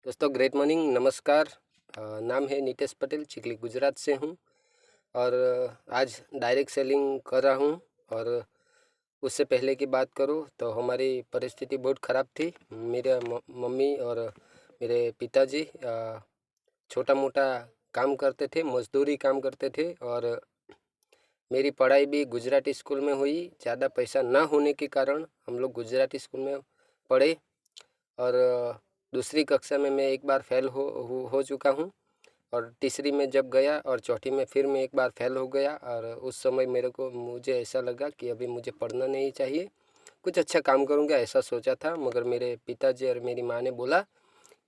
दोस्तों great morning, नमस्कार। नाम है नीतेश पटेल, चिखली गुजरात से हूँ। और आज डायरेक्ट सेलिंग कर रहा हूँ। और उससे पहले की बात करूँ तो हमारी परिस्थिति बहुत ख़राब थी। मेरे मम्मी और मेरे पिताजी छोटा मोटा काम करते थे, मजदूरी काम करते थे। और मेरी पढ़ाई भी गुजराती स्कूल में हुई। ज़्यादा पैसा ना होने के कारण हम लोग गुजराती स्कूल में पढ़े। और दूसरी कक्षा में मैं एक बार फेल हो चुका हूँ। और तीसरी में जब गया और चौथी में फिर मैं एक बार फेल हो गया। और उस समय मुझे ऐसा लगा कि अभी मुझे पढ़ना नहीं चाहिए, कुछ अच्छा काम करूँगा ऐसा सोचा था। मगर मेरे पिताजी और मेरी माँ ने बोला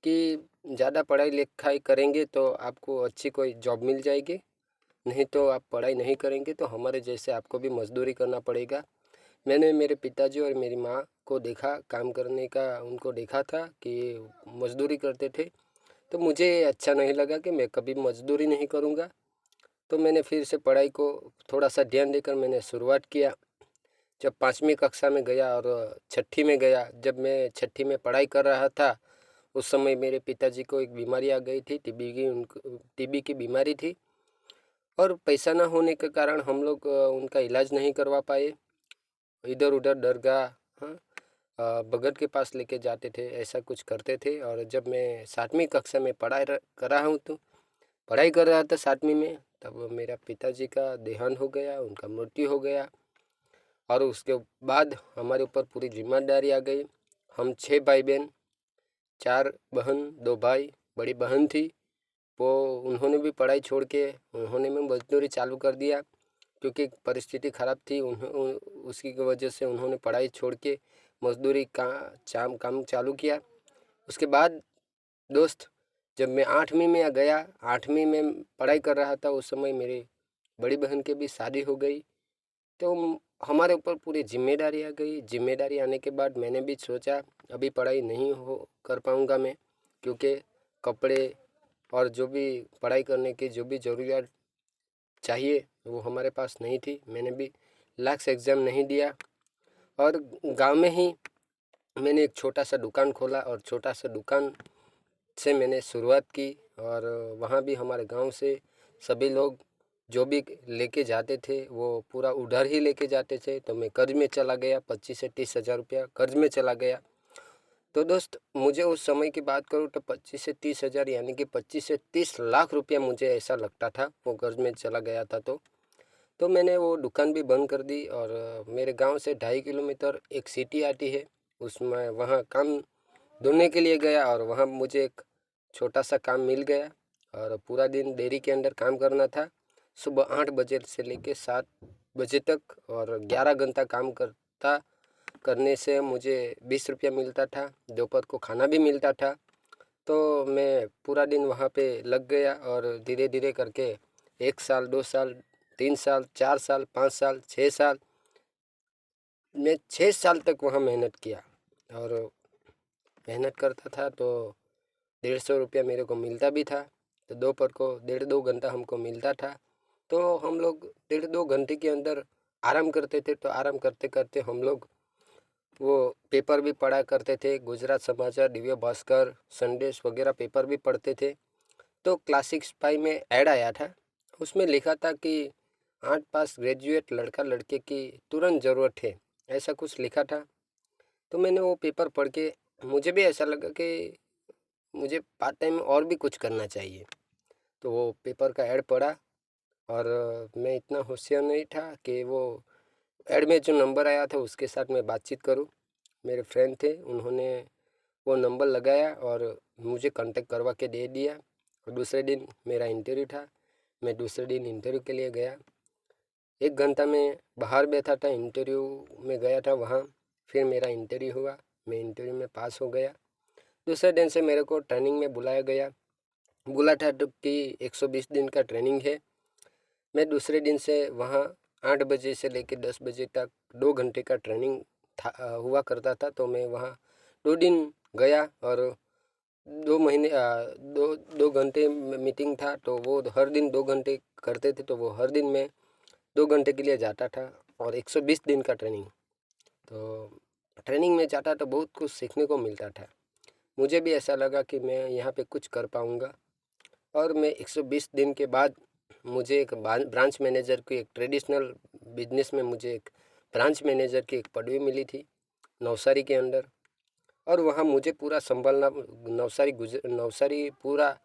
कि ज़्यादा पढ़ाई लिखाई करेंगे तो आपको अच्छी कोई जॉब मिल जाएगी, नहीं तो आप पढ़ाई नहीं करेंगे तो हमारे जैसे आपको भी मजदूरी करना पड़ेगा। मैंने मेरे पिताजी और मेरी माँ को देखा काम करने का, उनको देखा था कि मजदूरी करते थे। तो मुझे अच्छा नहीं लगा कि मैं कभी मजदूरी नहीं करूँगा। तो मैंने फिर से पढ़ाई को थोड़ा सा ध्यान देकर मैंने शुरुआत किया। जब 5वीं कक्षा में गया और छठी में गया, जब मैं छठी में पढ़ाई कर रहा था उस समय मेरे पिताजी को एक बीमारी आ गई थी, टीबी की बीमारी थी। और पैसा ना होने के कारण हम लोग उनका इलाज नहीं करवा पाए। इधर उधर दरगाह, हाँ, भगत के पास लेके जाते थे, ऐसा कुछ करते थे। और जब मैं 7वीं कक्षा में कर रहा हूँ तो पढ़ाई कर रहा था 7वीं में, तब मेरा पिताजी का देहांत हो गया, उनका मृत्यु हो गया। और उसके बाद हमारे ऊपर पूरी जिम्मेदारी आ गई। हम 6 भाई बहन, 4 बहन, 2 भाई। बड़ी बहन थी वो, उन्होंने भी पढ़ाई छोड़ के उन्होंने भी मजदूरी चालू कर दिया, क्योंकि परिस्थिति ख़राब थी। उसकी वजह से उन्होंने पढ़ाई छोड़ के मजदूरी का काम चालू किया। उसके बाद दोस्त, जब मैं 8वीं में गया, 8वीं में पढ़ाई कर रहा था, उस समय मेरी बड़ी बहन की भी शादी हो गई। तो हमारे ऊपर पूरी जिम्मेदारी आ गई। जिम्मेदारी आने के बाद मैंने भी सोचा अभी पढ़ाई नहीं हो कर पाऊँगा मैं, क्योंकि कपड़े और जो भी पढ़ाई करने की जो भी ज़रूरियात चाहिए वो हमारे पास नहीं थी। मैंने भी लास्ट एग्ज़ाम नहीं दिया। और गांव में ही मैंने एक छोटा सा दुकान खोला और छोटा सा दुकान से मैंने शुरुआत की। और वहाँ भी हमारे गांव से सभी लोग जो भी लेके जाते थे वो पूरा उधार ही लेके जाते थे। तो मैं कर्ज में चला गया, 25 से 30 हज़ार रुपया कर्ज में चला गया। तो दोस्त, मुझे उस समय की बात करूँ तो 25 से 30 हज़ार यानी कि 25 से 30 लाख रुपया मुझे ऐसा लगता था, वो कर्ज में चला गया था। तो मैंने वो दुकान भी बंद कर दी। और मेरे गांव से 2.5 किलोमीटर एक सिटी आती है, उसमें वहाँ काम ढूंढने के लिए गया। और वहाँ मुझे एक छोटा सा काम मिल गया। और पूरा दिन डेयरी के अंदर काम करना था, सुबह 8 बजे से लेके 7 बजे तक। और 11 घंटा काम करने से मुझे 20 रुपया मिलता था, दोपहर को खाना भी मिलता था। तो मैं पूरा दिन वहाँ पे लग गया। और धीरे धीरे करके 1 साल, 2 साल, 3 साल, 4 साल, 5 साल, 6 साल, मैं 6 साल तक वहाँ मेहनत किया। और मेहनत करता था तो 150 रुपया मेरे को मिलता भी था। तो दोपहर को 1.5 2 घंटा हमको मिलता था। तो हम लोग 1.5 2 घंटे के अंदर आराम करते थे। तो आराम करते करते हम लोग वो पेपर भी पढ़ा करते थे, गुजरात समाचार, दिव्य भास्कर, संदेश वगैरह पेपर भी पढ़ते थे। तो क्लासिक स्पाई में ऐड आया था, उसमें लिखा था कि 8 पास ग्रेजुएट लड़का लड़के की तुरंत ज़रूरत है, ऐसा कुछ लिखा था। तो मैंने वो पेपर पढ़ के मुझे भी ऐसा लगा कि मुझे पार्ट टाइम और भी कुछ करना चाहिए। तो वो पेपर का ऐड पढ़ा। और मैं इतना होशियार नहीं था कि वो ऐड में जो नंबर आया था उसके साथ मैं बातचीत करूं। मेरे फ्रेंड थे, उन्होंने वो नंबर लगाया और मुझे कांटेक्ट करवा के दे दिया। और दूसरे दिन मेरा इंटरव्यू था, मैं दूसरे दिन इंटरव्यू के लिए गया। 1 घंटा में बाहर बैठा था, इंटरव्यू में गया था वहाँ। फिर मेरा इंटरव्यू हुआ, मैं इंटरव्यू में पास हो गया। दूसरे दिन से मेरे को ट्रेनिंग में बुलाया गया। बोला था तो कि 120 दिन का ट्रेनिंग है। मैं दूसरे दिन से वहाँ 8 बजे से लेकर 10 बजे तक 2 घंटे का ट्रेनिंग हुआ करता था। तो मैं वहाँ 2 दिन गया। और 2 महीने, 2 2 घंटे मीटिंग था, तो वो हर दिन 2 घंटे करते थे। तो वो हर दिन मैं 2 घंटे के लिए जाता था। और 120 दिन का ट्रेनिंग, तो ट्रेनिंग में जाता तो बहुत कुछ सीखने को मिलता था। मुझे भी ऐसा लगा कि मैं यहाँ पे कुछ कर पाऊँगा। और मैं 120 दिन के बाद मुझे एक ब्रांच मैनेजर की, एक ट्रेडिशनल बिजनेस में मुझे एक ब्रांच मैनेजर की एक पदवी मिली थी नवसारी के अंदर। और वहाँ मुझे पूरा संभालना, नवसारी पूरा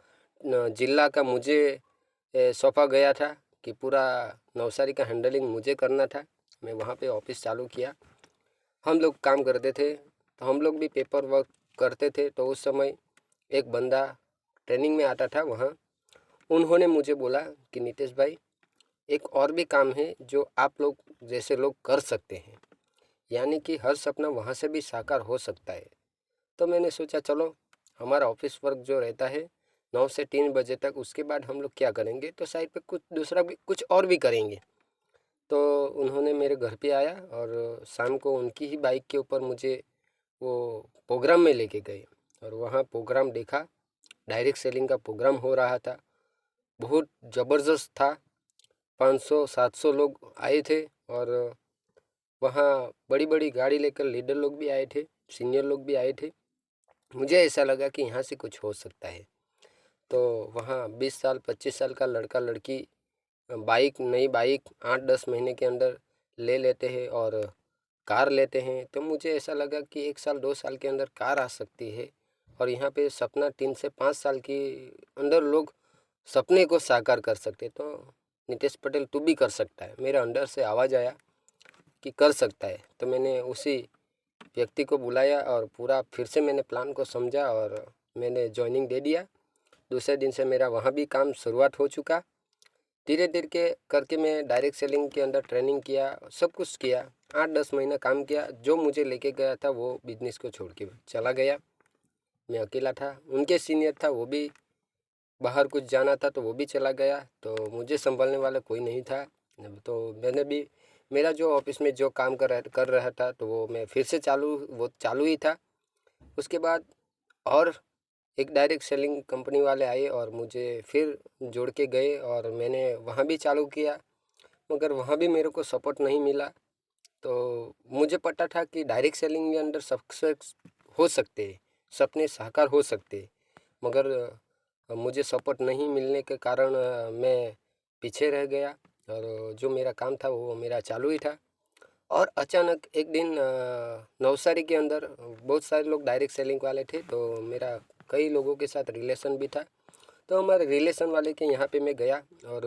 जिला का मुझे सौंपा गया था कि पूरा नवसारी का हैंडलिंग मुझे करना था। मैं वहाँ पे ऑफिस चालू किया। हम लोग काम करते थे तो हम लोग भी पेपर वर्क करते थे। तो उस समय एक बंदा ट्रेनिंग में आता था वहाँ। उन्होंने मुझे बोला कि नितेश भाई, एक और भी काम है जो आप लोग जैसे लोग कर सकते हैं, यानी कि हर सपना वहाँ से भी साकार हो सकता है। तो मैंने सोचा चलो, हमारा ऑफिस वर्क जो रहता है 9 से 3 बजे तक, उसके बाद हम लोग क्या करेंगे, तो साइड पे कुछ दूसरा भी, कुछ और भी करेंगे। तो उन्होंने मेरे घर पे आया और शाम को उनकी ही बाइक के ऊपर मुझे वो प्रोग्राम में लेके गए। और वहाँ प्रोग्राम देखा, डायरेक्ट सेलिंग का प्रोग्राम हो रहा था। बहुत ज़बरदस्त था। 500-700 लोग आए थे और वहाँ बड़ी बड़ी गाड़ी लेकर लीडर लोग भी आए थे, सीनियर लोग भी आए थे। मुझे ऐसा लगा कि यहाँ से कुछ हो सकता है। तो वहाँ 20 साल 25 साल का लड़का लड़की नई बाइक 8-10 महीने के अंदर ले लेते हैं और कार लेते हैं। तो मुझे ऐसा लगा कि 1 साल 2 साल के अंदर कार आ सकती है। और यहाँ पे सपना 3 से 5 साल के अंदर लोग सपने को साकार कर सकते। तो नितेश पटेल, तू भी कर सकता है। मेरे अंदर से आवाज़ आया कि कर सकता है। तो मैंने उसी व्यक्ति को बुलाया और पूरा फिर से मैंने प्लान को समझा और मैंने ज्वाइनिंग दे दिया। दूसरे दिन से मेरा वहाँ भी काम शुरुआत हो चुका। धीरे धीरे के करके मैं डायरेक्ट सेलिंग के अंदर ट्रेनिंग किया, सब कुछ किया। 8-10 महीना काम किया। जो मुझे लेके गया था वो बिजनेस को छोड़ के चला गया। मैं अकेला था। उनके सीनियर था, वो भी बाहर कुछ जाना था तो वो भी चला गया। तो मुझे संभालने वाला कोई नहीं था। तो मैंने भी मेरा जो ऑफिस में जो काम कर रहा था तो वो मैं फिर से वो चालू ही था। उसके बाद और एक डायरेक्ट सेलिंग कंपनी वाले आए और मुझे फिर जोड़ के गए और मैंने वहाँ भी चालू किया। मगर वहाँ भी मेरे को सपोर्ट नहीं मिला। तो मुझे पता था कि डायरेक्ट सेलिंग के अंदर सक्सेस हो सकते हैं, सपने साकार हो सकते हैं। मगर मुझे सपोर्ट नहीं मिलने के कारण मैं पीछे रह गया और जो मेरा काम था वो मेरा चालू ही था। और अचानक एक दिन नवसारी के अंदर बहुत सारे लोग डायरेक्ट सेलिंग वाले थे। तो मेरा कई लोगों के साथ रिलेशन भी था। तो हमारे रिलेशन वाले के यहाँ पे मैं गया और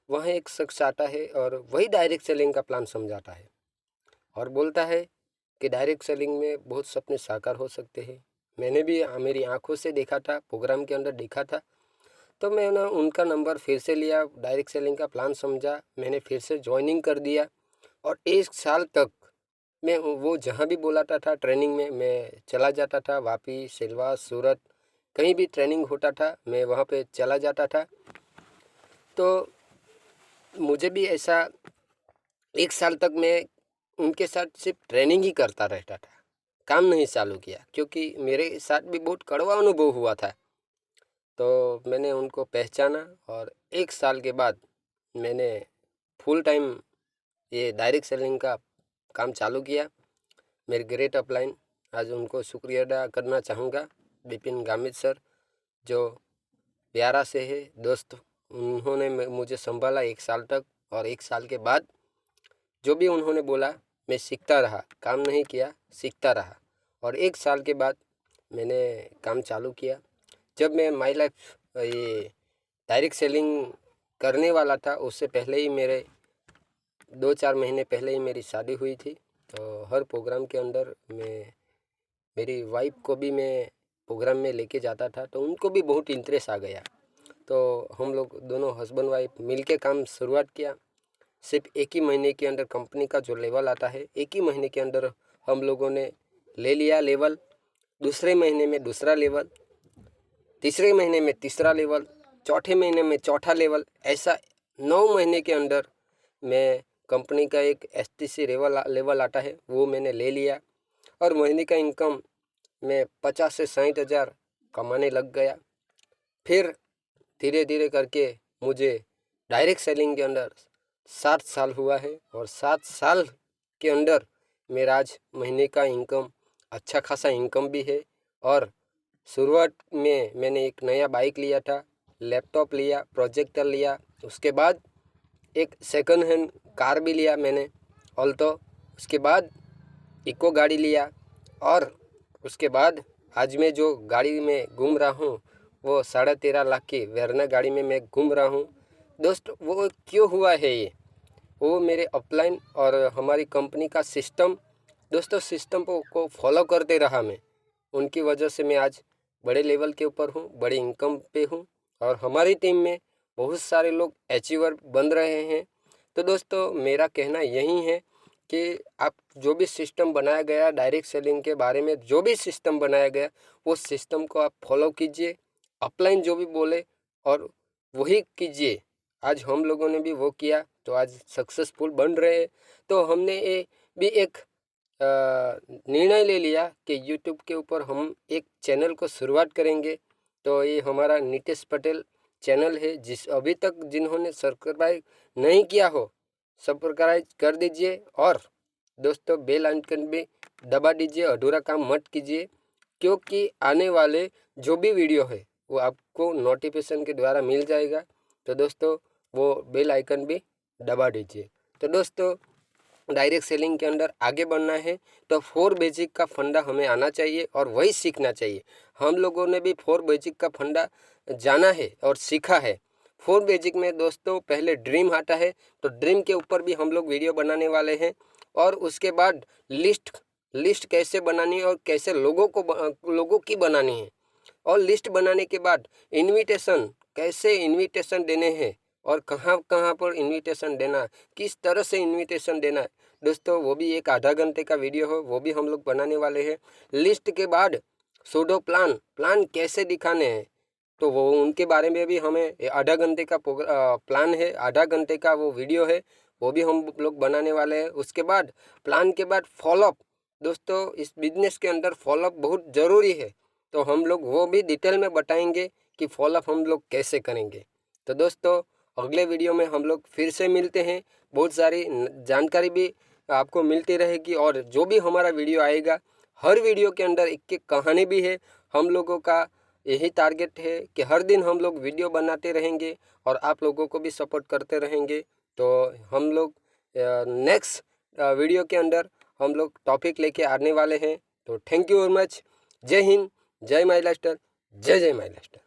वहाँ एक शख्स आता है और वही डायरेक्ट सेलिंग का प्लान समझाता है और बोलता है कि डायरेक्ट सेलिंग में बहुत सपने साकार हो सकते हैं। मैंने भी मेरी आंखों से देखा था, प्रोग्राम के अंदर देखा था। तो मैंने उनका नंबर फिर से लिया, डायरेक्ट सेलिंग का प्लान समझा, मैंने फिर से ज्वाइनिंग कर दिया। और 1 साल तक मैं वो जहाँ भी बुलाता था ट्रेनिंग में मैं चला जाता था। वापी, सिलवास, सूरत, कहीं भी ट्रेनिंग होता था मैं वहाँ पे चला जाता था। तो मुझे भी ऐसा 1 साल तक मैं उनके साथ सिर्फ ट्रेनिंग ही करता रहता था, काम नहीं चालू किया, क्योंकि मेरे साथ भी बहुत कड़वा अनुभव हुआ था। तो मैंने उनको पहचाना और 1 साल के बाद मैंने फुल टाइम ये डायरेक्ट सेलिंग का काम चालू किया। मेरे ग्रेट अपलाइन, आज उनको शुक्रिया अदा करना चाहूँगा, विपिन गामित सर, जो प्यारा से है दोस्त। उन्होंने मुझे संभाला 1 साल तक और 1 साल के बाद जो भी उन्होंने बोला मैं सीखता रहा, काम नहीं किया, सीखता रहा। और 1 साल के बाद मैंने काम चालू किया। जब मैं माई लाइफ ये डायरेक्ट सेलिंग करने वाला था उससे पहले ही मेरे 2-4 महीने पहले ही मेरी शादी हुई थी। तो हर प्रोग्राम के अंदर मेरी वाइफ को भी मैं प्रोग्राम में लेके जाता था तो उनको भी बहुत इंटरेस्ट आ गया। तो हम लोग दोनों हस्बैंड वाइफ मिल के काम शुरुआत किया। सिर्फ 1 ही महीने के अंदर कंपनी का जो लेवल आता है 1 ही महीने के अंदर हम लोगों ने ले लिया लेवल। दूसरे महीने में दूसरा लेवल, तीसरे महीने में तीसरा लेवल, चौथे महीने में चौथा लेवल। ऐसा 9 महीने के अंदर मैं कंपनी का एक STC लेवल आता है वो मैंने ले लिया। और महीने का इनकम मैं 50 से 60 हज़ार कमाने लग गया। फिर धीरे धीरे करके मुझे डायरेक्ट सेलिंग के अंदर 7 साल हुआ है और 7 साल के अंदर मेरा आज महीने का इनकम अच्छा खासा इनकम भी है। और शुरुआत में मैंने एक नया बाइक लिया था, लैपटॉप लिया, प्रोजेक्टर लिया, उसके बाद एक सेकंड हैंड कार भी लिया मैंने ऑल्टो, उसके बाद इको गाड़ी लिया, और उसके बाद आज मैं जो गाड़ी में घूम रहा हूँ वो 13.5 लाख की वेरना गाड़ी में मैं घूम रहा हूँ। दोस्त वो क्यों हुआ है ये? वो मेरे अपलाइन और हमारी कंपनी का सिस्टम, दोस्तों सिस्टम को फॉलो करते रहा मैं, उनकी वजह से मैं आज बड़े लेवल के ऊपर हूँ, बड़ी इनकम पे हूँ, और हमारी टीम में बहुत सारे लोग अचीवर बन रहे हैं। तो दोस्तों मेरा कहना यही है कि आप जो भी सिस्टम बनाया गया डायरेक्ट सेलिंग के बारे में, जो भी सिस्टम बनाया गया वो सिस्टम को आप फॉलो कीजिए, अपलाइन जो भी बोले और वही कीजिए। आज हम लोगों ने भी वो किया तो आज सक्सेसफुल बन रहे हैं। तो हमने ये भी एक निर्णय ले लिया कि यूट्यूब के ऊपर हम एक चैनल को शुरुआत करेंगे। तो ये हमारा नीतेश पटेल चैनल है, जिस अभी तक जिन्होंने सब्सक्राइब नहीं किया हो सब्सक्राइब कर दीजिए, और दोस्तों बेल आइकन भी दबा दीजिए, अधूरा काम मत कीजिए, क्योंकि आने वाले जो भी वीडियो है वो आपको नोटिफिकेशन के द्वारा मिल जाएगा। तो दोस्तों वो बेल आइकन भी दबा दीजिए। तो दोस्तों डायरेक्ट सेलिंग के अंदर आगे बढ़ना है तो 4 बेसिक का फंडा हमें आना चाहिए और वही सीखना चाहिए। हम लोगों ने भी 4 बेसिक का फंडा जाना है और सीखा है। 4 बेसिक में दोस्तों पहले ड्रीम आता है, तो ड्रीम के ऊपर भी हम लोग वीडियो बनाने वाले हैं, और उसके बाद लिस्ट कैसे बनानी है और कैसे लोगों की बनानी है, और लिस्ट बनाने के बाद इनविटेशन कैसे इनविटेशन देने हैं और कहाँ कहाँ पर इनविटेशन देना, किस तरह से इनविटेशन देना है दोस्तों, वो भी एक आधा घंटे का वीडियो है, वो भी हम लोग बनाने वाले हैं। लिस्ट के बाद सूडो प्लान कैसे दिखाने हैं, तो वो उनके बारे में भी हमें आधा घंटे का प्लान है, आधा घंटे का वो वीडियो है, वो भी हम लोग बनाने वाले हैं। उसके बाद प्लान के बाद फॉलोअप, दोस्तों इस बिजनेस के अंदर फॉलोअप बहुत ज़रूरी है, तो हम लोग वो भी डिटेल में बताएंगे कि फॉलोअप हम लोग कैसे करेंगे। तो दोस्तों अगले वीडियो में हम लोग फिर से मिलते हैं, बहुत सारी जानकारी भी आपको मिलती रहेगी, और जो भी हमारा वीडियो आएगा हर वीडियो के अंदर एक एक कहानी भी है। हम लोगों का यही टारगेट है कि हर दिन हम लोग वीडियो बनाते रहेंगे और आप लोगों को भी सपोर्ट करते रहेंगे। तो हम लोग नेक्स्ट वीडियो के अंदर हम लोग टॉपिक लेके आने वाले हैं। तो थैंक यू वेरी मच। जय हिंद, जय माई लाइफस्टाइल, जय जय माई लाइफस्टाइल।